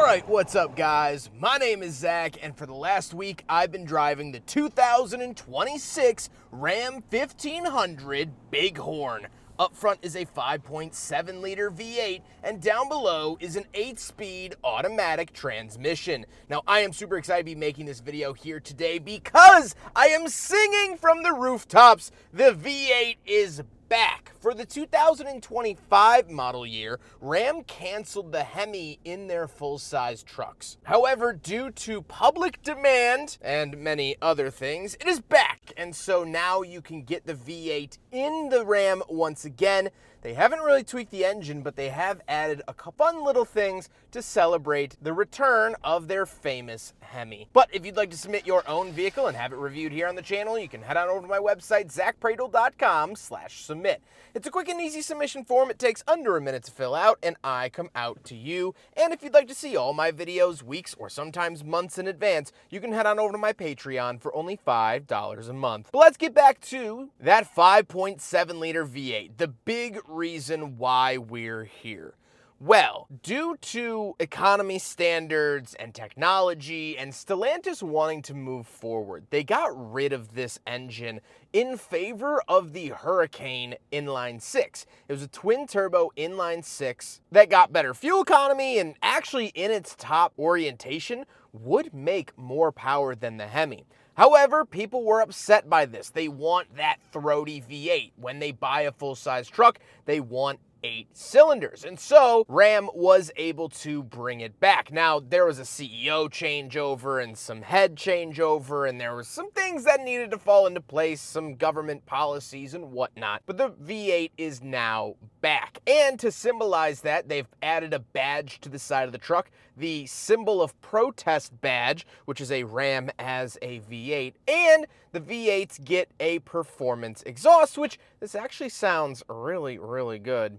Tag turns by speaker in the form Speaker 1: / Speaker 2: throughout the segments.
Speaker 1: Alright, what's up guys? My name is Zach, and for the last week I've been driving the 2026 Ram 1500 Bighorn. Up front is a 5.7 liter V8, and down below is an 8-speed automatic transmission. Now I am super excited to be making this video here today because I am singing from the rooftops. The V8 is back. For the 2025 model year, Ram canceled the Hemi in their full-size trucks. However, due to public demand and many other things, it is back. And so now you can get the V8 in the Ram once again. They haven't really tweaked the engine, but they have added a couple fun little things to celebrate the return of their famous Hemi. But if you'd like to submit your own vehicle and have it reviewed here on the channel, you can head on over to my website, zackpradel.com/submit. It's a quick and easy submission form. It takes under a minute to fill out, and I come out to you. And if you'd like to see all my videos weeks or sometimes months in advance, you can head on over to my Patreon for only $5 a month. But let's get back to that 5.7 liter V8, the big reason why we're here. Well, due to economy standards and technology and Stellantis wanting to move forward, they got rid of this engine in favor of the Hurricane inline six. It was a twin turbo inline six that got better fuel economy and actually in its top orientation would make more power than the Hemi. However, people were upset by this. They want that throaty V8. When they buy a full-size truck, they want 8 cylinders. And so Ram was able to bring it back. Now, there was a CEO changeover and some head changeover, and there were some things that needed to fall into place, some government policies and whatnot. But the V8 is now back. And to symbolize that, they've added a badge to the side of the truck, the symbol of protest badge, which is a Ram as a V8. And the V8s get a performance exhaust, which this actually sounds really, really good.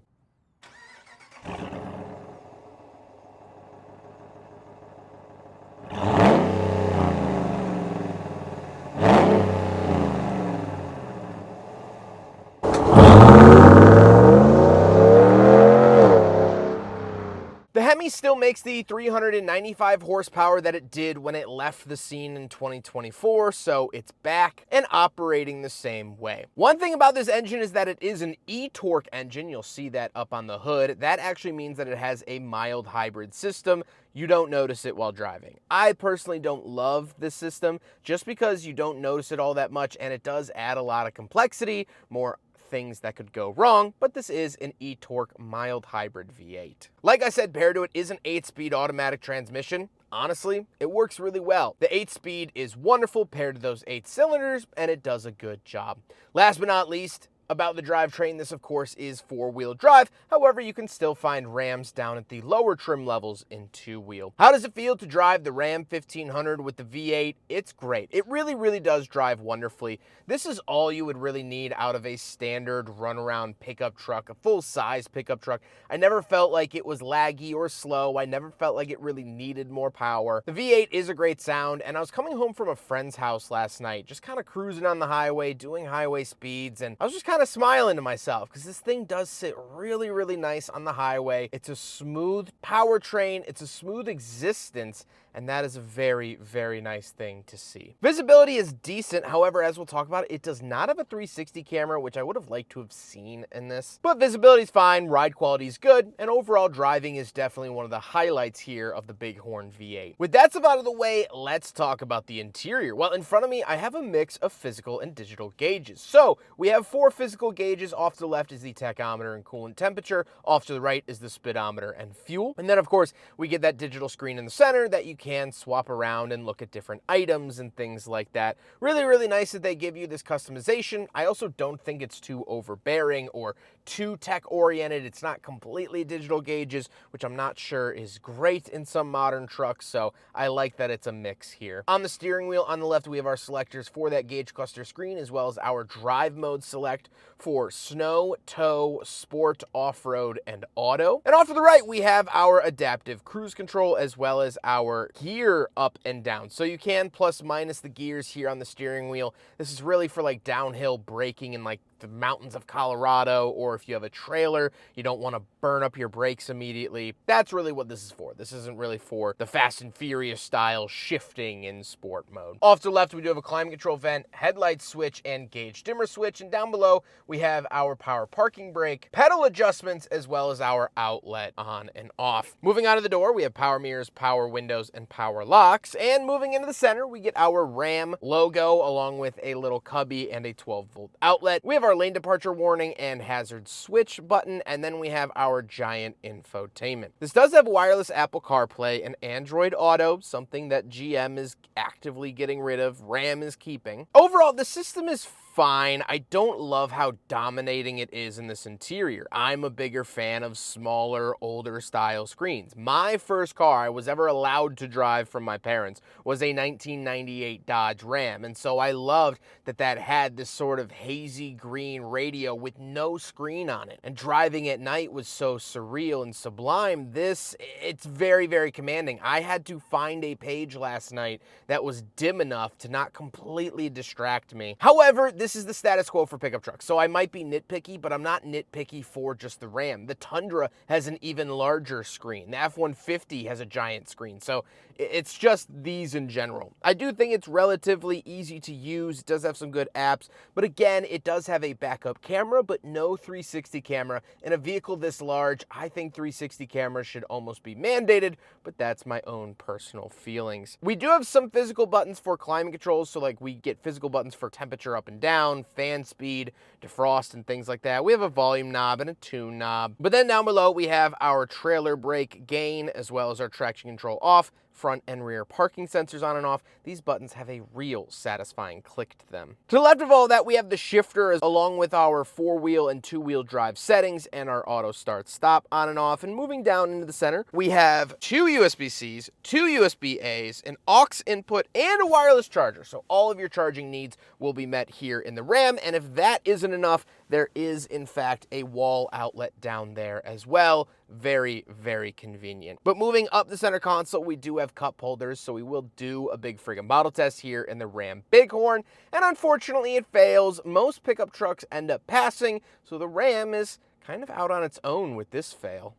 Speaker 1: The Hemi still makes the 395 horsepower that it did when it left the scene in 2024, so it's back and operating the same way. One thing about this engine is that it is an e-torque engine. You'll see that up on the hood. That actually means that it has a mild hybrid system. You don't notice it while driving. I personally don't love this system just because you don't notice it all that much, and it does add a lot of complexity, more things that could go wrong, but this is an e-torque mild hybrid V8. Like I said, paired to it is an 8-speed automatic transmission. Honestly, it works really well. The 8-speed is wonderful paired to those 8 cylinders, and it does a good job. Last but not least, about the drivetrain, this of course is 4-wheel drive. However, you can still find Rams down at the lower trim levels in 2-wheel. How does it feel to drive the Ram 1500 with the V8? It's great. It really, really does drive wonderfully. This is all you would really need out of a standard runaround pickup truck, a full-size pickup truck. I never felt like it was laggy or slow. I never felt like it really needed more power. The V8 is a great sound, and I was coming home from a friend's house last night, just kind of cruising on the highway, doing highway speeds, and I was just kind of smiling to myself because this thing does sit really, really nice on the highway. It's a smooth powertrain. It's a smooth existence, and that is a very, very nice thing to see. Visibility is decent. However, as we'll talk about, it does not have a 360 camera, which I would have liked to have seen in this. But visibility is fine, ride quality is good, and overall driving is definitely one of the highlights here of the Bighorn V8. With that stuff out of the way, let's talk about the interior. Well, in front of me, I have a mix of physical and digital gauges. So we have 4 physical gauges. Off to the left is the tachometer and coolant temperature. Off to the right is the speedometer and fuel. And then, of course, we get that digital screen in the center that you can swap around and look at different items and things like that. Really, really nice that they give you this customization. I also don't think it's too overbearing or too tech-oriented. It's not completely digital gauges, which I'm not sure is great in some modern trucks, so I like that it's a mix here. On the steering wheel on the left, we have our selectors for that gauge cluster screen, as well as our drive mode select. for snow, tow, sport, off-road, and auto. And off to the right, we have our adaptive cruise control as well as our gear up and down. So you can plus minus the gears here on the steering wheel. This is really for like downhill braking in like the mountains of Colorado, or if you have a trailer, you don't want to burn up your brakes immediately. That's really what this is for. This isn't really for the Fast and Furious style shifting in sport mode. Off to the left, we do have a climate control vent, headlight switch, and gauge dimmer switch. And down below, we have our power parking brake, pedal adjustments, as well as our outlet on and off. Moving on to the door, we have power mirrors, power windows, and power locks. And moving into the center, we get our Ram logo along with a little cubby and a 12-volt outlet. We have our lane departure warning and hazard switch button, and then we have our giant infotainment. This does have wireless Apple CarPlay and Android Auto, something that GM is actively getting rid of, Ram is keeping. Overall, the system is fine. I don't love how dominating it is in this interior. I'm a bigger fan of smaller, older style screens. My first car I was ever allowed to drive from my parents was a 1998 Dodge Ram, and so I loved that had this sort of hazy green radio with no screen on it. And driving at night was so surreal and sublime. It's very, very commanding. I had to find a page last night that was dim enough to not completely distract me. However, this is the status quo for pickup trucks, so I might be nitpicky, but I'm not nitpicky for just the Ram. The Tundra has an even larger screen. The F-150 has a giant screen, so it's just these in general. I do think it's relatively easy to use. It does have some good apps, but again, it does have a backup camera, but no 360 camera. In a vehicle this large, I think 360 cameras should almost be mandated, but that's my own personal feelings. We do have some physical buttons for climate controls, so like we get physical buttons for temperature up and down, fan speed, defrost, and things like that. We have a volume knob and a tune knob. But then down below, we have our trailer brake gain, as well as our traction control off, front and rear parking sensors on and off. These buttons have a real satisfying click to them. To the left of all that, we have the shifter along with our 4-wheel and 2-wheel drive settings and our auto start stop on and off. And moving down into the center, we have 2 USB-Cs, 2 USB-As, an aux input, and a wireless charger. So all of your charging needs will be met here in the Ram. And if that isn't enough, there is in fact a wall outlet down there as well. Very, very convenient. But moving up the center console, we do have cup holders, so we will do a big friggin' bottle test here in the Ram Bighorn, and unfortunately it fails. Most pickup trucks end up passing, so the Ram is kind of out on its own with this fail.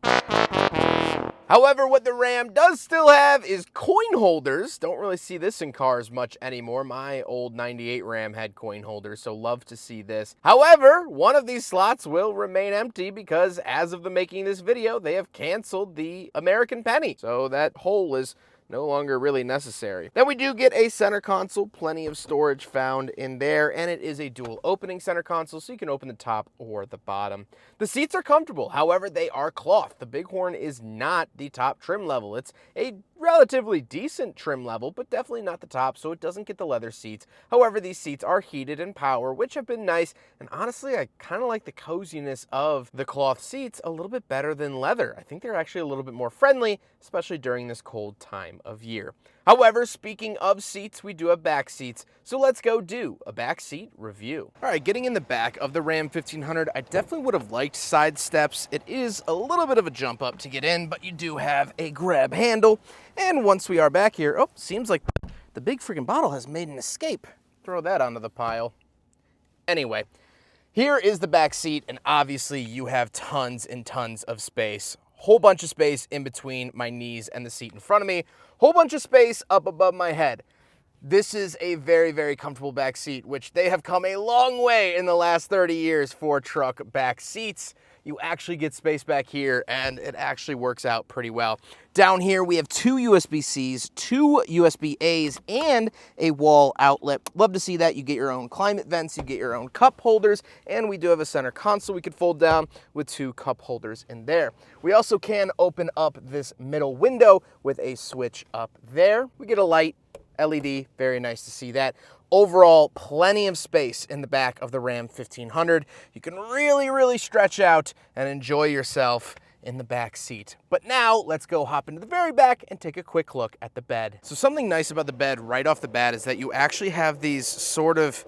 Speaker 1: However, what the Ram does still have is coin holders. Don't really see this in cars much anymore. My old 98 Ram had coin holders, so love to see this. However, one of these slots will remain empty because as of the making of this video, they have canceled the American penny. So that hole is no longer really necessary. Then we do get a center console, plenty of storage found in there, and it is a dual opening center console, so you can open the top or the bottom. The seats are comfortable, however, they are cloth. The Bighorn is not the top trim level. It's a relatively decent trim level, but definitely not the top, so it doesn't get the leather seats. However, these seats are heated and power, which have been nice, and honestly, I kind of like the coziness of the cloth seats a little bit better than leather. I think they're actually a little bit more friendly, especially during this cold time of year. However, speaking of seats, we do have back seats, so let's go do a back seat review. All right, getting in the back of the Ram 1500, I definitely would have liked side steps. It is a little bit of a jump up to get in, but you do have a grab handle. And once we are back here, oh, seems like the big freaking bottle has made an escape. Throw that onto the pile. Anyway, here is the back seat, and obviously you have tons and tons of space. Whole bunch of space in between my knees and the seat in front of me. Whole bunch of space up above my head. This is a very, very comfortable back seat, which they have come a long way in the last 30 years for truck back seats. You actually get space back here, and it actually works out pretty well. Down here, we have 2 USB-Cs, 2 USB-As, and a wall outlet. Love to see that. You get your own climate vents, you get your own cup holders, and we do have a center console we could fold down with 2 cup holders in there. We also can open up this middle window with a switch up there. We get a light LED, very nice to see that. Overall, plenty of space in the back of the Ram 1500. You can really, really stretch out and enjoy yourself in the back seat. But now let's go hop into the very back and take a quick look at the bed. So something nice about the bed right off the bat is that you actually have these sort of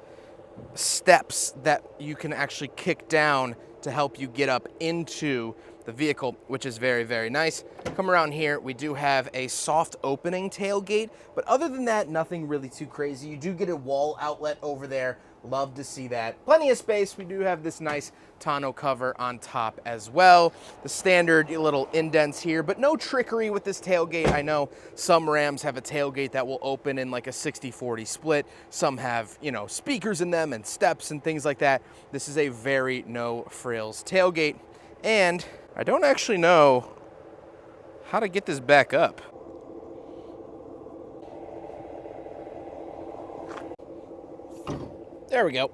Speaker 1: steps that you can actually kick down to help you get up into the vehicle, which is very, very nice. Come around here, we do have a soft opening tailgate, but other than that, nothing really too crazy. You do get a wall outlet over there. Love to see that. Plenty of space. We do have this nice tonneau cover on top as well. The standard little indents here, but no trickery with this tailgate. I know some Rams have a tailgate that will open in like a 60-40 split. Some have, you know, speakers in them and steps and things like that. This is a very no frills tailgate. And I don't actually know how to get this back up. There we go.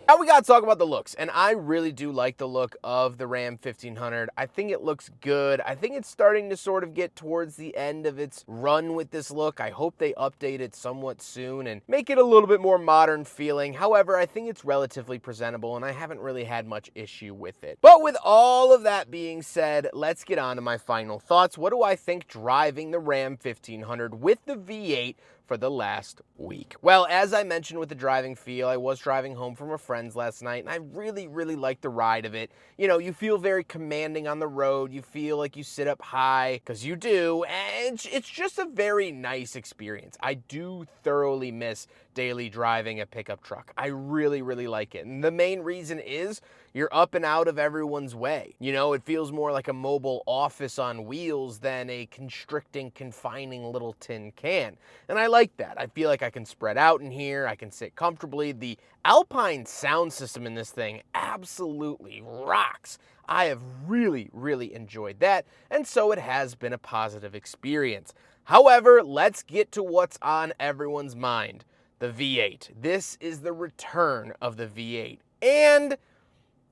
Speaker 1: Now we gotta talk about the looks, and I really do like the look of the Ram 1500. I think it looks good. I think it's starting to sort of get towards the end of its run with this look. I hope they update it somewhat soon and make it a little bit more modern feeling. However, I think it's relatively presentable, and I haven't really had much issue with it. But with all of that being said, let's get on to my final thoughts. What do I think driving the Ram 1500 with the V8 for the last week? Well, as I mentioned with the driving feel, I was driving home from a friend's last night, and I really, really like the ride of it. You know, you feel very commanding on the road. You feel like you sit up high, because you do, and it's just a very nice experience. I do thoroughly miss daily driving a pickup truck. I really, really like it. And the main reason is you're up and out of everyone's way. You know, it feels more like a mobile office on wheels than a constricting, confining little tin can. And I like that. I feel like I can spread out in here. I can sit comfortably. The Alpine sound system in this thing absolutely rocks. I have really, really enjoyed that. And so it has been a positive experience. However, let's get to what's on everyone's mind. The V8. This is the return of the V8. And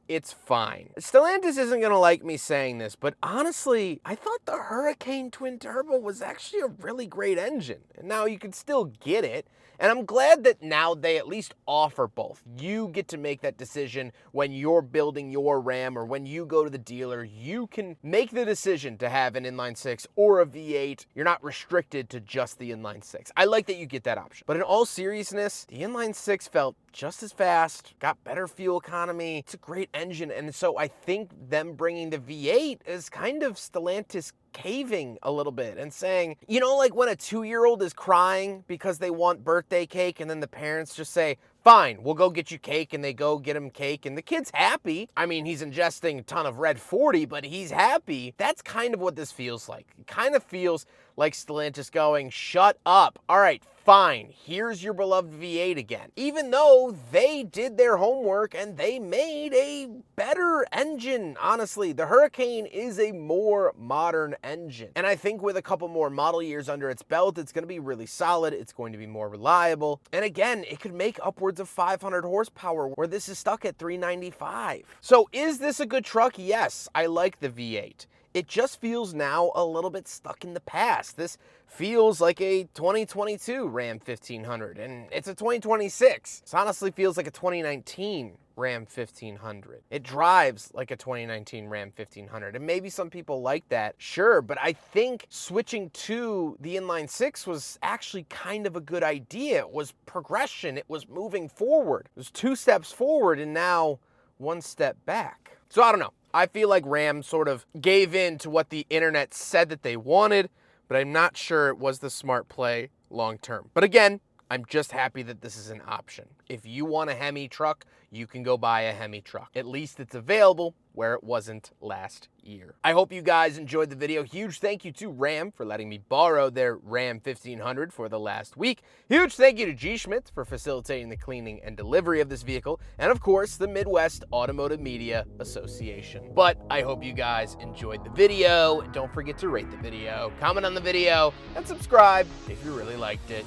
Speaker 1: it's fine. Stellantis isn't going to like me saying this, but honestly, I thought the Hurricane Twin Turbo was actually a really great engine. And now you can still get it. And I'm glad that now they at least offer both. You get to make that decision when you're building your Ram, or when you go to the dealer. You can make the decision to have an inline-6 or a V8. You're not restricted to just the inline-6. I like that you get that option. But in all seriousness, the inline-6 felt just as fast, got better fuel economy. It's a great engine. And so I think them bringing the V8 is kind of Stellantis caving a little bit and saying, you know, like when a 2-year-old is crying because they want birthday cake, and then the parents just say, fine, we'll go get you cake, and they go get him cake, and the kid's happy. I mean, he's ingesting a ton of Red 40, but he's happy. That's kind of what this feels like. It kind of feels like Stellantis going, shut up. All right, fine, here's your beloved V8 again. Even though they did their homework and they made a better engine, honestly. The Hurricane is a more modern engine. And I think with a couple more model years under its belt, it's going to be really solid. It's going to be more reliable. And again, it could make upwards of 500 horsepower where this is stuck at 395. So is this a good truck? Yes, I like the V8. It just feels now a little bit stuck in the past. This feels like a 2022 Ram 1500, and it's a 2026. This honestly feels like a 2019 Ram 1500. It drives like a 2019 Ram 1500, and maybe some people like that, sure, but I think switching to the inline-6 was actually kind of a good idea. It was progression. It was moving forward. It was 2 steps forward and now 1 step back. So I don't know. I feel like Ram sort of gave in to what the internet said that they wanted, but I'm not sure it was the smart play long term. But again, I'm just happy that this is an option. If you want a Hemi truck, you can go buy a Hemi truck. At least it's available where it wasn't last year. I hope you guys enjoyed the video. Huge thank you to Ram for letting me borrow their Ram 1500 for the last week. Huge thank you to G. Schmitz for facilitating the cleaning and delivery of this vehicle. And of course, the Midwest Automotive Media Association. But I hope you guys enjoyed the video. Don't forget to rate the video, comment on the video, and subscribe if you really liked it.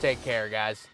Speaker 1: Take care, guys.